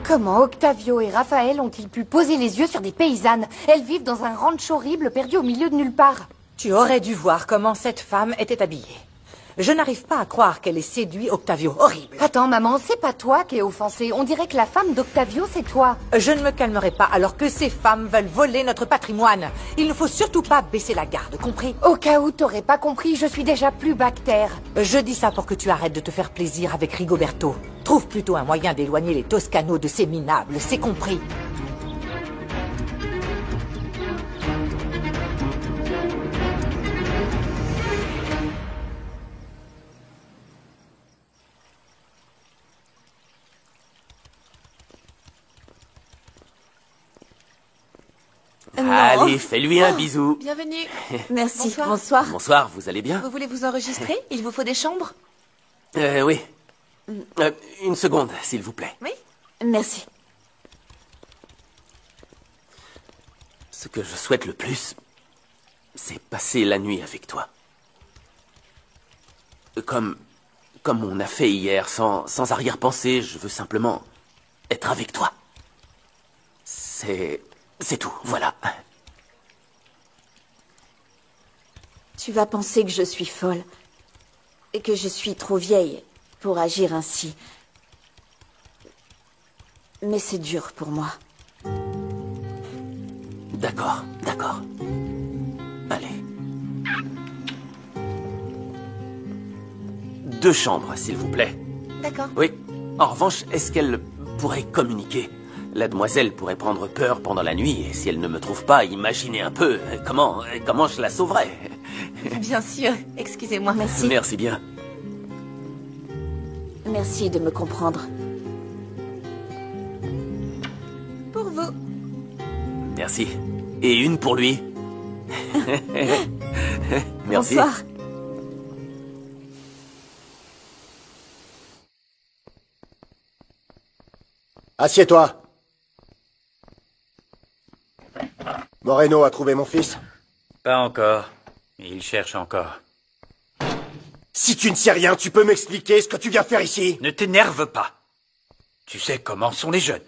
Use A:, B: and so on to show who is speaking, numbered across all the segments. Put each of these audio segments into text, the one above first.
A: Comment Octavio et Raphaël ont-ils pu poser les yeux sur des paysannes? Elles vivent dans un ranch horrible perdu au milieu de nulle part.
B: Tu aurais dû voir comment cette femme était habillée. Je n'arrive pas à croire qu'elle ait séduit Octavio. Horrible.
A: Attends, maman, c'est pas toi qui es offensée. On dirait que la femme d'Octavio, c'est toi.
B: Je ne me calmerai pas alors que ces femmes veulent voler notre patrimoine. Il ne faut surtout pas baisser la garde, compris?
A: Au cas où t'aurais pas compris, je suis déjà plus bactère.
B: Je dis ça pour que tu arrêtes de te faire plaisir avec Rigoberto. Trouve plutôt un moyen d'éloigner les Toscanos de ces minables, c'est compris?
C: Allez, fais-lui un bisou.
D: Bienvenue.
E: Merci.
D: Bonsoir.
C: Bonsoir, vous allez bien?
D: Vous voulez vous enregistrer? Il vous faut des chambres?
C: Oui. Une seconde, s'il vous plaît.
D: Oui.
E: Merci.
C: Ce que je souhaite le plus, c'est passer la nuit avec toi. Comme on a fait hier, sans arrière-pensée, je veux simplement être avec toi. C'est tout, voilà.
E: Tu vas penser que je suis folle. Et que je suis trop vieille pour agir ainsi. Mais c'est dur pour moi.
C: D'accord, d'accord. Allez. 2 chambres, s'il vous plaît.
D: D'accord.
C: Oui. En revanche, est-ce qu'elle pourrait communiquer? La demoiselle pourrait prendre peur pendant la nuit, et si elle ne me trouve pas, imaginez un peu comment je la sauverais.
D: Bien sûr. Excusez-moi.
E: Merci.
C: Merci bien.
E: Merci de me comprendre.
D: Pour vous.
C: Merci. Et une pour lui. Merci.
E: Bonsoir.
F: Assieds-toi. Moreno a trouvé mon fils?
G: Pas encore. Il cherche encore.
F: Si tu ne sais rien, tu peux m'expliquer ce que tu viens faire ici?
G: Ne t'énerve pas. Tu sais comment sont les jeunes.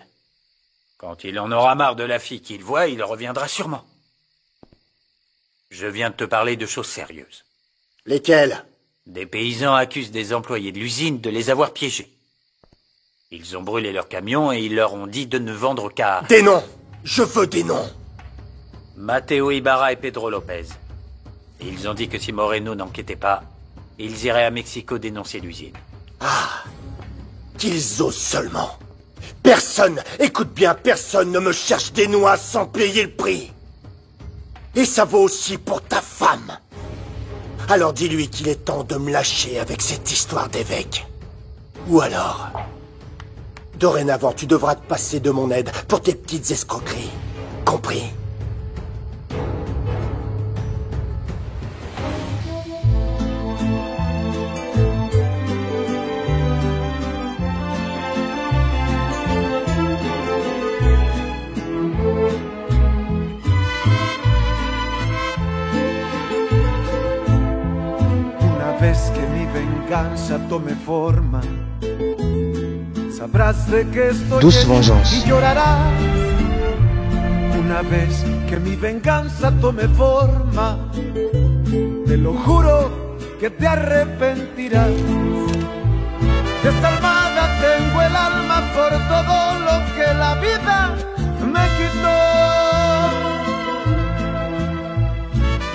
G: Quand il en aura marre de la fille qu'il voit, il reviendra sûrement. Je viens de te parler de choses sérieuses.
F: Lesquelles?
G: Des paysans accusent des employés de l'usine de les avoir piégés. Ils ont brûlé leur camion et ils leur ont dit de ne vendre qu'à...
F: Des noms! Je veux des noms!
G: Mateo Ibarra et Pedro Lopez. Et ils ont dit que si Moreno n'enquêtait pas, ils iraient à Mexico dénoncer l'usine.
F: Ah! Qu'ils osent seulement! Personne, écoute bien, personne ne me cherche des noix sans payer le prix! Et ça vaut aussi pour ta femme! Alors dis-lui qu'il est temps de me lâcher avec cette histoire d'évêque. Ou alors... Dorénavant, tu devras te passer de mon aide pour tes petites escroqueries. Compris?
H: Una vez que mi venganza tome forma, sabrás de qué estoy
I: Douce vengeance.
H: y llorarás. Una vez que mi venganza tome forma, te lo juro que te arrepentirás. Desalmada tengo el alma por todo lo que la vida me quitó.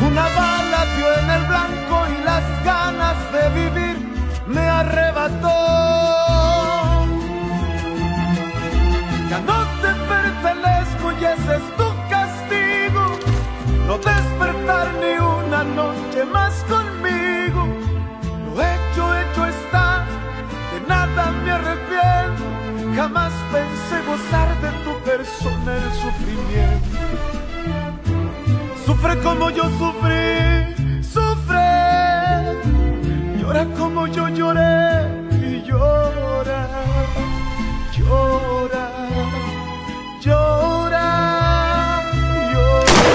H: Una bala dio en el blanco y las ganas de vivir me arrebató. Ya no te pertenezco y ese es tu castigo, no despertar ni una noche más conmigo. Lo hecho está, de nada me arrepiento. Jamás pensé gozar de tu persona el sufrimiento. Sufre como yo sufrí, sufre. Llora como yo lloré y llora, llora, llora, llora,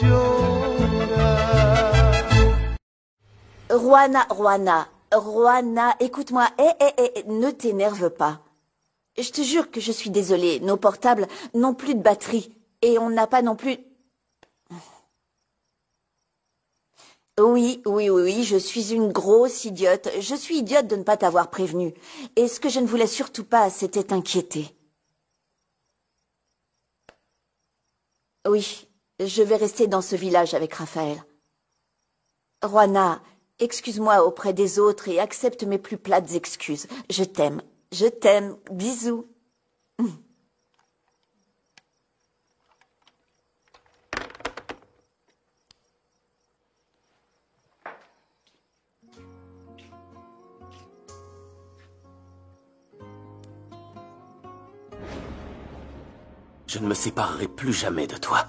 H: llora.
E: Juana, écoute-moi, ne t'énerve pas. Je te jure que je suis désolée. Nos portables n'ont plus de batterie. Et on n'a pas non plus... Oui, je suis une grosse idiote. Je suis idiote de ne pas t'avoir prévenue. Et ce que je ne voulais surtout pas, c'était t'inquiéter. Oui, je vais rester dans ce village avec Raphaël. Juana, excuse-moi auprès des autres et accepte mes plus plates excuses. Je t'aime, bisous.
C: Je ne me séparerai plus jamais de toi.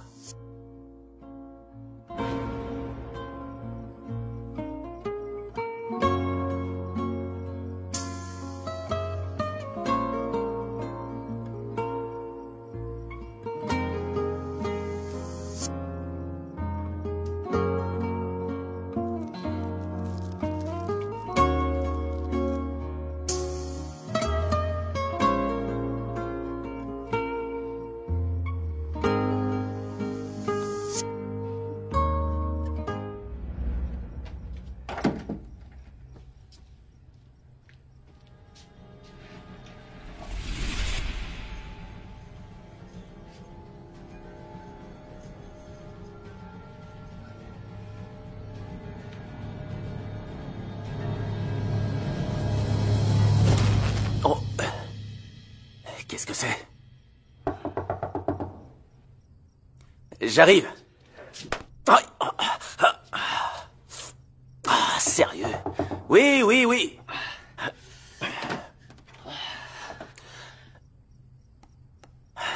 C: Qu'est-ce que c'est? J'arrive. Sérieux? Oui.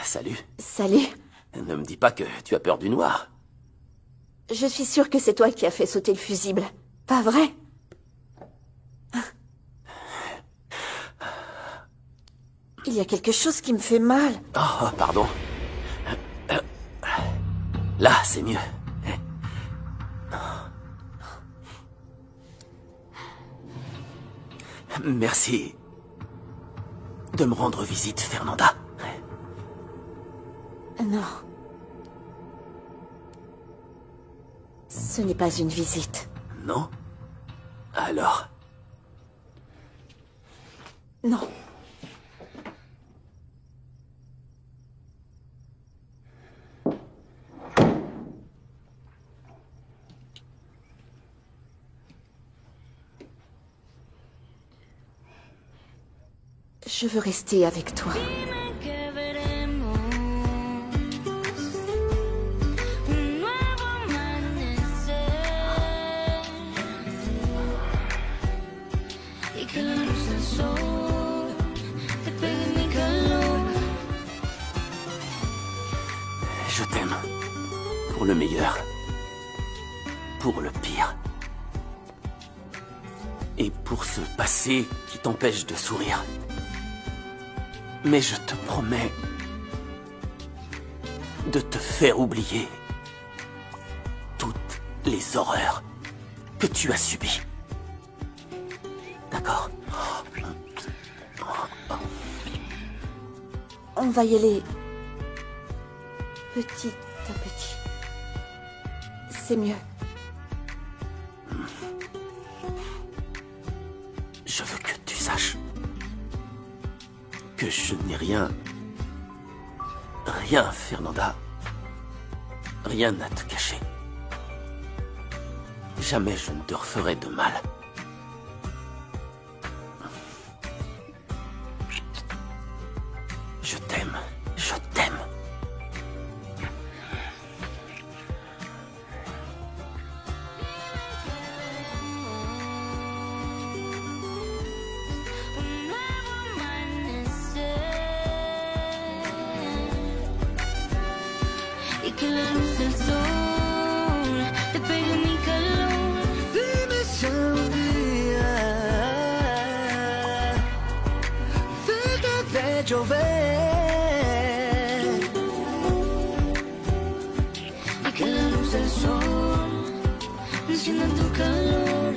C: Salut.
E: Salut.
C: Ne me dis pas que tu as peur du noir.
E: Je suis sûre que c'est toi qui as fait sauter le fusible. Pas vrai? Il y a quelque chose qui me fait mal.
C: Oh, pardon. Là, c'est mieux. Merci de me rendre visite, Fernanda.
E: Non. Ce n'est pas une visite.
C: Non? Alors?
E: Non. Je veux rester avec toi.
C: Je t'aime. Pour le meilleur. Pour le pire. Et pour ce passé qui t'empêche de sourire. Mais je te promets de te faire oublier toutes les horreurs que tu as subies. D'accord?
E: On va y aller petit à petit. C'est mieux.
C: Je veux que tu saches que je n'ai rien, Fernanda. Rien à te cacher. Jamais je ne te referai de mal. Je t'aime, je t'aime.
I: Que la luz del sol te pegue mi calor. Dime si un día deja de llover y que la luz del sol encienda tu calor.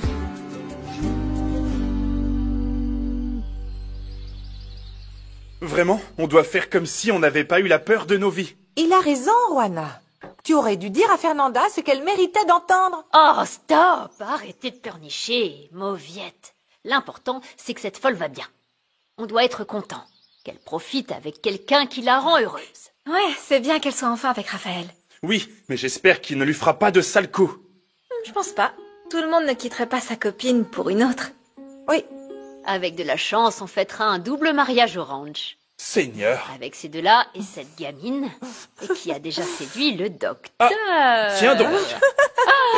J: Vraiment, on doit faire comme si on n'avait pas eu la peur de nos vies.
B: Il a raison, Juana. Tu aurais dû dire à Fernanda ce qu'elle méritait d'entendre.
K: Oh, stop! Arrêtez de pleurnicher, mauviette. L'important, c'est que cette folle va bien. On doit être content. Qu'elle profite avec quelqu'un qui la rend heureuse.
L: Ouais, c'est bien qu'elle soit enfin avec Raphaël.
J: Oui, mais j'espère qu'il ne lui fera pas de sales coups.
L: Je pense pas. Tout le monde ne quitterait pas sa copine pour une autre.
K: Oui. Avec de la chance, on fêtera un double mariage au ranch.
J: Seigneur.
K: Avec ces deux-là et cette gamine, et qui a déjà séduit le docteur.
J: Tiens donc.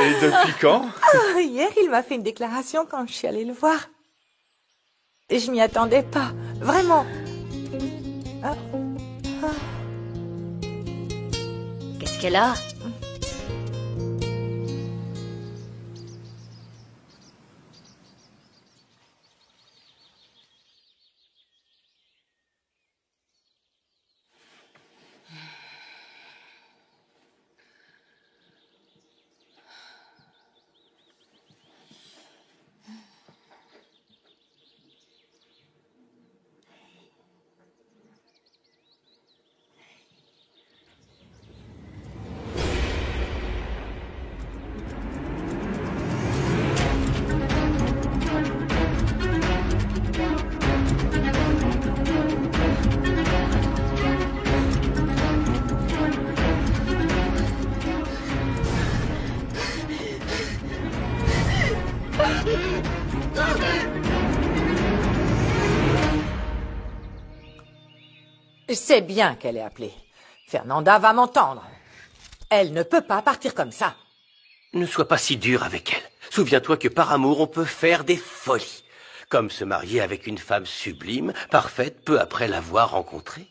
J: Et depuis quand?
B: Hier, il m'a fait une déclaration quand je suis allée le voir. Et je m'y attendais pas. Vraiment.
K: Qu'est-ce qu'elle a?
B: C'est bien qu'elle ait appelé. Fernanda va m'entendre. Elle ne peut pas partir comme ça.
C: Ne sois pas si dur avec elle. Souviens-toi que par amour, on peut faire des folies. Comme se marier avec une femme sublime, parfaite, peu après l'avoir rencontrée.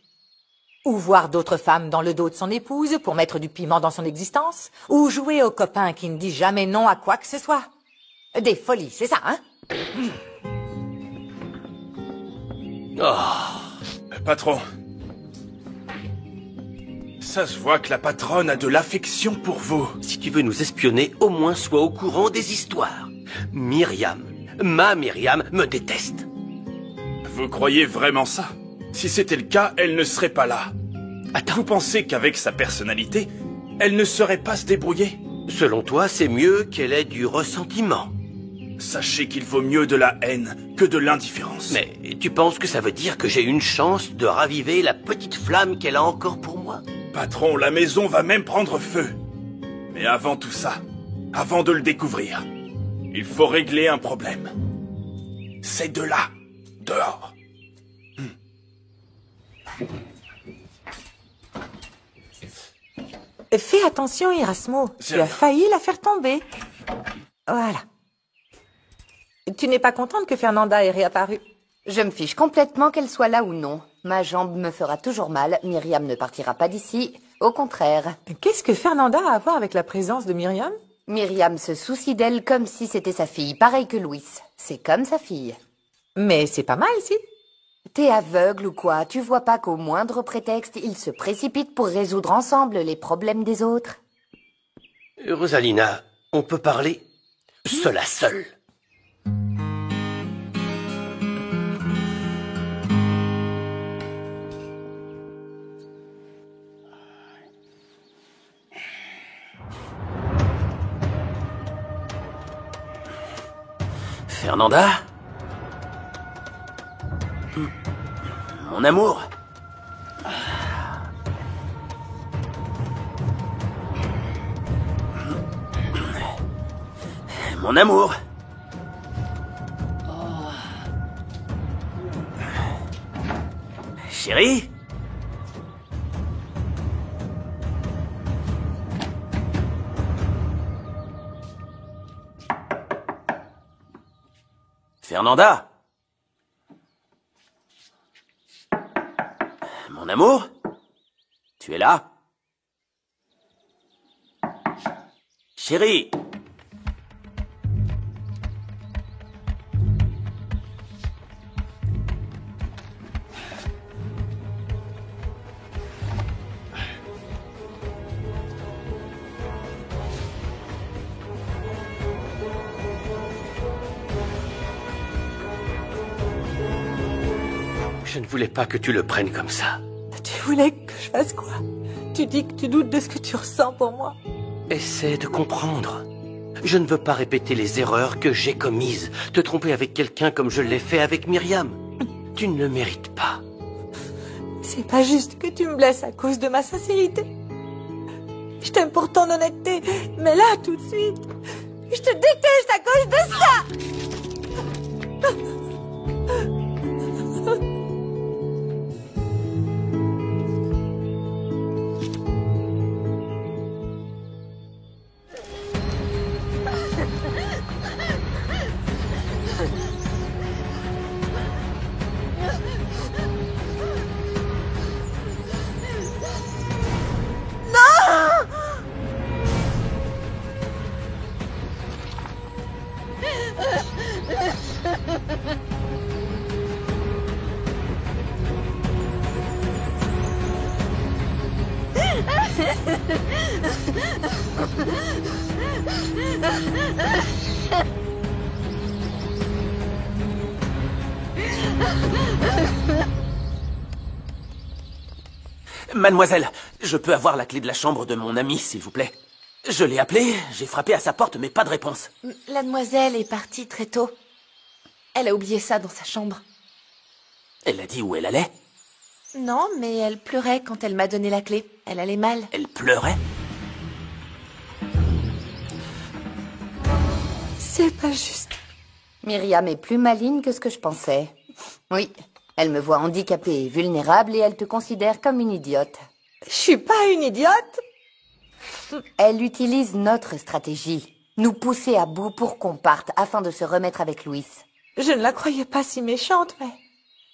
B: Ou voir d'autres femmes dans le dos de son épouse pour mettre du piment dans son existence. Ou jouer au copain qui ne dit jamais non à quoi que ce soit. Des folies, c'est ça, hein?
J: Oh. Patron. Ça se voit que la patronne a de l'affection pour vous.
C: Si tu veux nous espionner, au moins sois au courant des histoires. Myriam, ma Myriam, me déteste.
J: Vous croyez vraiment ça? Si c'était le cas, elle ne serait pas là.
C: Attends.
J: Vous pensez qu'avec sa personnalité, elle ne saurait pas se débrouiller?
C: Selon toi, c'est mieux qu'elle ait du ressentiment.
J: Sachez qu'il vaut mieux de la haine que de l'indifférence.
C: Mais tu penses que ça veut dire que j'ai une chance de raviver la petite flamme qu'elle a encore pour moi?
J: Patron, la maison va même prendre feu. Mais avant tout ça, avant de le découvrir, il faut régler un problème. Ces deux-là, dehors.
B: Fais attention, Erasmo. Tu as failli la faire tomber. Voilà. Tu n'es pas contente que Fernanda ait réapparu?
A: Je me fiche complètement qu'elle soit là ou non. Ma jambe me fera toujours mal. Myriam ne partira pas d'ici. Au contraire.
B: Qu'est-ce que Fernanda a à voir avec la présence de Myriam?
A: Myriam se soucie d'elle comme si c'était sa fille, pareil que Louis. C'est comme sa fille.
B: Mais c'est pas mal, si.
A: T'es aveugle ou quoi? Tu vois pas qu'au moindre prétexte, ils se précipitent pour résoudre ensemble les problèmes des autres?
C: Rosalina, on peut parler seul à seul. Fernanda? Mon amour? Mon amour? Chérie? Fernanda? Mon amour? Tu es là? Chérie? Je ne voulais pas que tu le prennes comme ça.
B: Tu voulais que je fasse quoi? Tu dis que tu doutes de ce que tu ressens pour moi.
C: Essaie de comprendre. Je ne veux pas répéter les erreurs que j'ai commises. Te tromper avec quelqu'un comme je l'ai fait avec Myriam. Tu ne le mérites pas.
B: C'est pas juste que tu me blesses à cause de ma sincérité. Je t'aime pour ton honnêteté, mais là, tout de suite, je te déteste à cause de ça.
C: Mademoiselle, je peux avoir la clé de la chambre de mon ami, s'il vous plaît? Je l'ai appelé, j'ai frappé à sa porte, mais pas de réponse.
D: La demoiselle est partie très tôt. Elle a oublié ça dans sa chambre.
C: Elle a dit où elle allait?
D: Non, mais elle pleurait quand elle m'a donné la clé. Elle allait mal.
C: Elle pleurait?
B: C'est pas juste.
A: Myriam est plus maligne que ce que je pensais. Oui, elle me voit handicapée et vulnérable et elle te considère comme une idiote.
B: Je suis pas une idiote.
A: Elle utilise notre stratégie. Nous pousser à bout pour qu'on parte afin de se remettre avec Louis.
B: Je ne la croyais pas si méchante, mais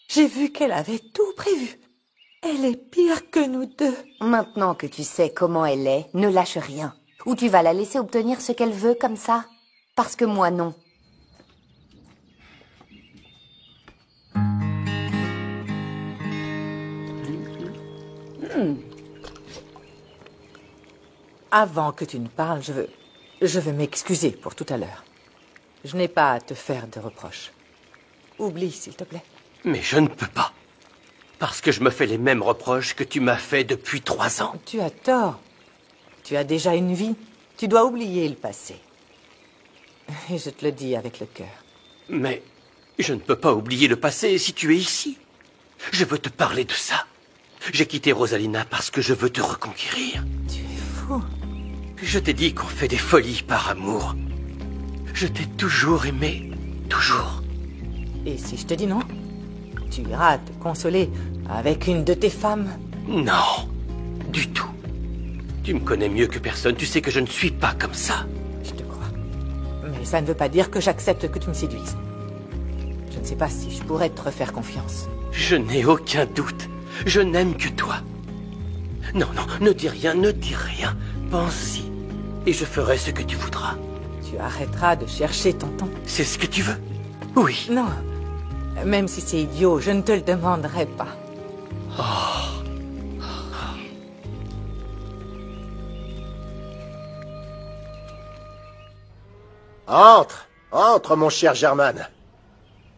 B: j'ai vu qu'elle avait tout prévu. Elle est pire que nous deux.
A: Maintenant que tu sais comment elle est, ne lâche rien. Ou tu vas la laisser obtenir ce qu'elle veut comme ça. Parce que moi, non.
B: Avant que tu ne parles, je veux m'excuser pour tout à l'heure. Je n'ai pas à te faire de reproches. Oublie, s'il te plaît.
C: Mais je ne peux pas. Parce que je me fais les mêmes reproches que tu m'as fait depuis 3 ans.
B: Tu as tort. Tu as déjà une vie. Tu dois oublier le passé. Et je te le dis avec le cœur.
C: Mais je ne peux pas oublier le passé si tu es ici. Je veux te parler de ça. J'ai quitté Rosalina parce que je veux te reconquérir.
B: Tu es fou.
C: Je t'ai dit qu'on fait des folies par amour. Je t'ai toujours aimé. Toujours.
B: Et si je te dis non? Tu iras te consoler avec une de tes femmes?
C: Non, du tout. Tu me connais mieux que personne. Tu sais que je ne suis pas comme ça.
B: Je te crois. Mais ça ne veut pas dire que j'accepte que tu me séduises. Je ne sais pas si je pourrais te refaire confiance.
C: Je n'ai aucun doute. Je n'aime que toi. Non, non, ne dis rien, ne dis rien. Pense-y. Et je ferai ce que tu voudras.
B: Tu arrêteras de chercher tonton.
C: C'est ce que tu veux? Oui.
B: Non. Même si c'est idiot, je ne te le demanderai pas.
C: Oh.
F: Entre, entre, mon cher German.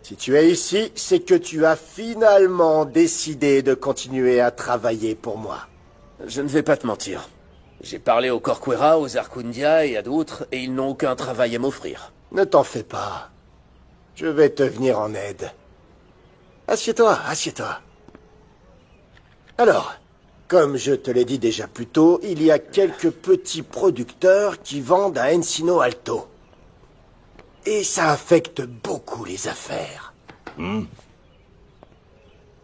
F: Si tu es ici, c'est que tu as finalement décidé de continuer à travailler pour moi.
C: Je ne vais pas te mentir. J'ai parlé aux Corcuera, aux Arcundia et à d'autres, et ils n'ont aucun travail à m'offrir.
F: Ne t'en fais pas. Je vais te venir en aide. Assieds-toi, assieds-toi. Alors, comme je te l'ai dit déjà plus tôt, il y a quelques petits producteurs qui vendent à Encino Alto. Et ça affecte beaucoup les affaires.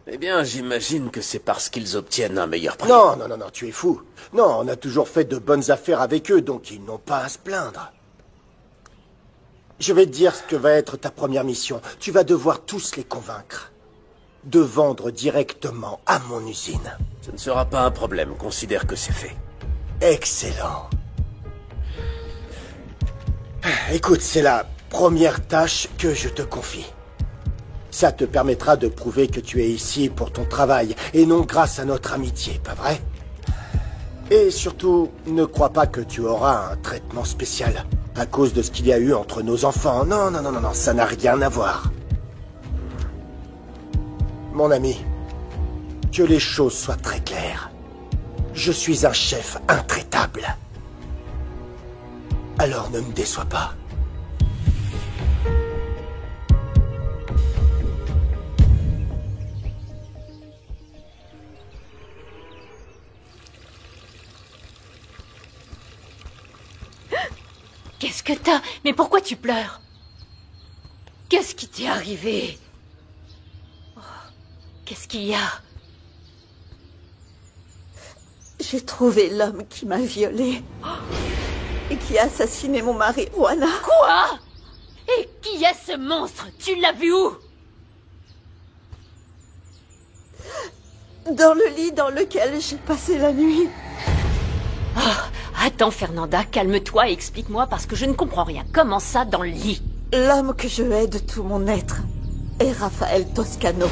C: Eh bien, j'imagine que c'est parce qu'ils obtiennent un meilleur prix.
F: Non, non, non, non, tu es fou. Non, on a toujours fait de bonnes affaires avec eux, donc ils n'ont pas à se plaindre. Je vais te dire ce que va être ta première mission. Tu vas devoir tous les convaincre de vendre directement à mon usine.
C: Ce ne sera pas un problème, considère que c'est fait.
F: Excellent. Écoute, c'est la première tâche que je te confie. Ça te permettra de prouver que tu es ici pour ton travail et non grâce à notre amitié, pas vrai? Et surtout, ne crois pas que tu auras un traitement spécial à cause de ce qu'il y a eu entre nos enfants. Non, non, non, non, non, ça n'a rien à voir. Mon ami, Que les choses soient très claires. Je suis un chef intraitable. Alors ne me déçois pas.
K: Qu'est-ce que t'as? Mais pourquoi tu pleures? Qu'est-ce qui t'est arrivé? Oh, qu'est-ce qu'il y a?
E: J'ai trouvé l'homme qui m'a violée et qui a assassiné mon mari, Rwana.
K: Quoi? Et qui est ce monstre? Tu l'as vu où?
E: Dans le lit dans lequel j'ai passé la nuit.
K: Oh, attends, Fernanda, calme-toi et explique-moi parce que je ne comprends rien. Comment ça, dans le lit?
E: L'homme que je hais de tout mon être est Raphaël Toscano.